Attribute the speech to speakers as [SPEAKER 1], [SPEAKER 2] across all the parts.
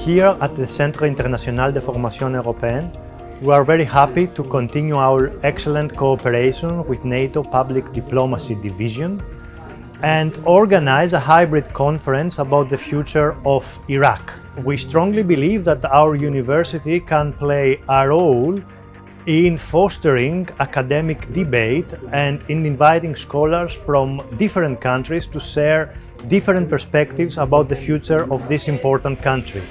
[SPEAKER 1] Here at the Centre International de Formation Européenne, we are very happy to continue our excellent cooperation with NATO Public Diplomacy Division and organize a hybrid conference about the future of Iraq. We strongly believe that our university can play a role in fostering academic debate and in inviting scholars from different countries to share different perspectives about the future of this important country.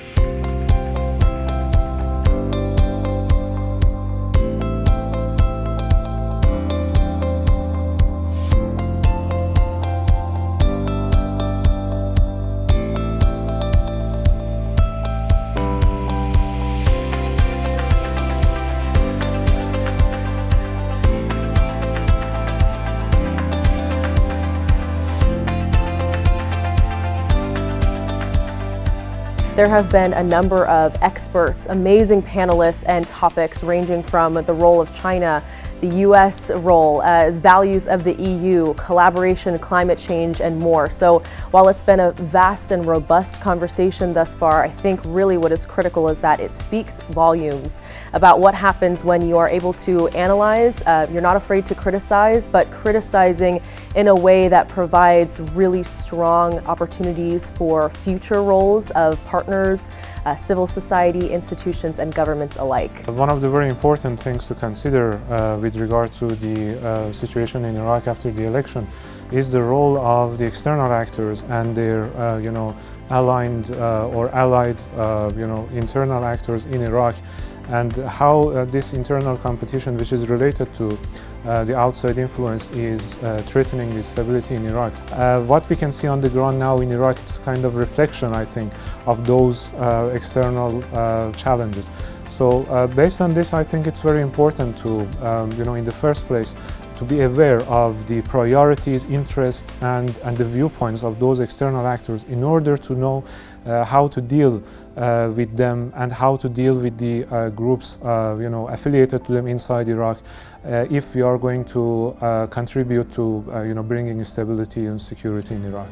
[SPEAKER 2] There have been a number of experts, amazing panelists and topics ranging from the role of China, the U.S. role, values of the EU, collaboration, climate change, and more. So while it's been a vast and robust conversation thus far, I think really what is critical is that it speaks volumes about what happens when you are able to analyze, you're not afraid to criticize, but criticizing in a way that provides really strong opportunities for future roles of partners, civil society, institutions, and governments alike.
[SPEAKER 3] One of the very important things to consider with regard to the situation in Iraq after the election is the role of the external actors and their, aligned or allied, internal actors in Iraq, and how this internal competition, which is related to the outside influence, is threatening the stability in Iraq. What we can see on the ground now in Iraq is kind of reflection, I think, of those external challenges. So based on this, I think it's very important to, in the first place, to be aware of the priorities, interests, and the viewpoints of those external actors in order to know how to deal with them and how to deal with the groups, affiliated to them inside Iraq, if we are going to contribute to, bringing stability and security in Iraq.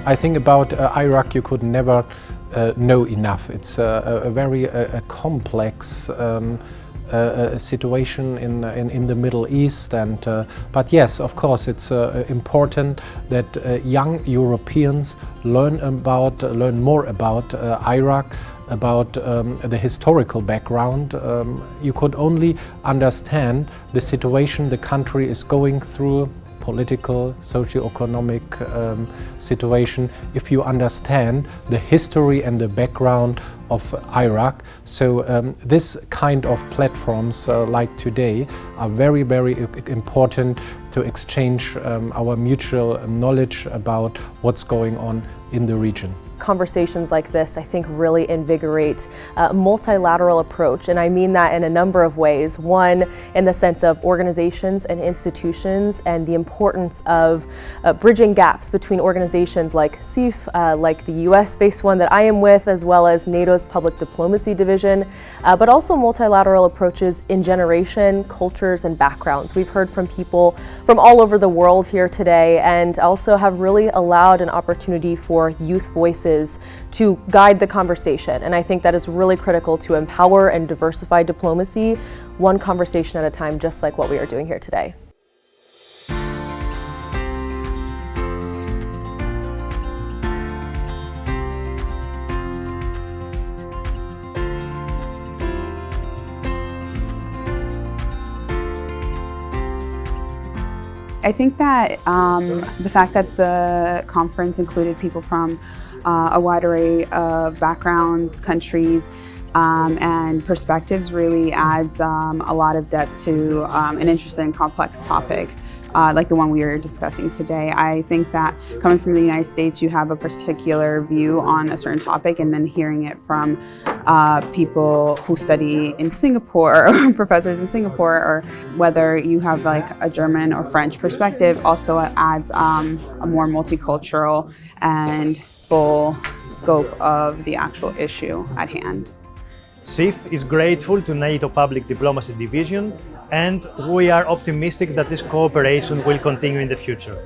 [SPEAKER 4] I think about Iraq you could never know enough. It's a very complex situation in the Middle East, and but yes, of course, it's important that young Europeans learn more about Iraq, about the historical background. You could only understand the situation the country is going through, political, socio-economic situation, if you understand the history and the background of Iraq. So this kind of platforms like today are very, very important to exchange our mutual knowledge about what's going on in the region.
[SPEAKER 2] Conversations like this, I think, really invigorate a multilateral approach, and I mean that in a number of ways. One, in the sense of organizations and institutions and the importance of bridging gaps between organizations like CIFE, like the US-based one that I am with, as well as NATO's Public Diplomacy Division, but also multilateral approaches in generation, cultures, and backgrounds. We've heard from people from all over the world here today, and also have really allowed an opportunity for youth voices to guide the conversation. And I think that is really critical to empower and diversify diplomacy, one conversation at a time, just like what we are doing here today.
[SPEAKER 5] I think that the fact that the conference included people from a wide array of backgrounds, countries, and perspectives really adds a lot of depth to an interesting and complex topic like the one we are discussing today. I think that coming from the United States, you have a particular view on a certain topic, and then hearing it from people who study in Singapore, or professors in Singapore, or whether you have like a German or French perspective, also adds a more multicultural and full scope of the actual issue at hand.
[SPEAKER 1] CIFE is grateful to NATO Public Diplomacy Division, and we are optimistic that this cooperation will continue in the future.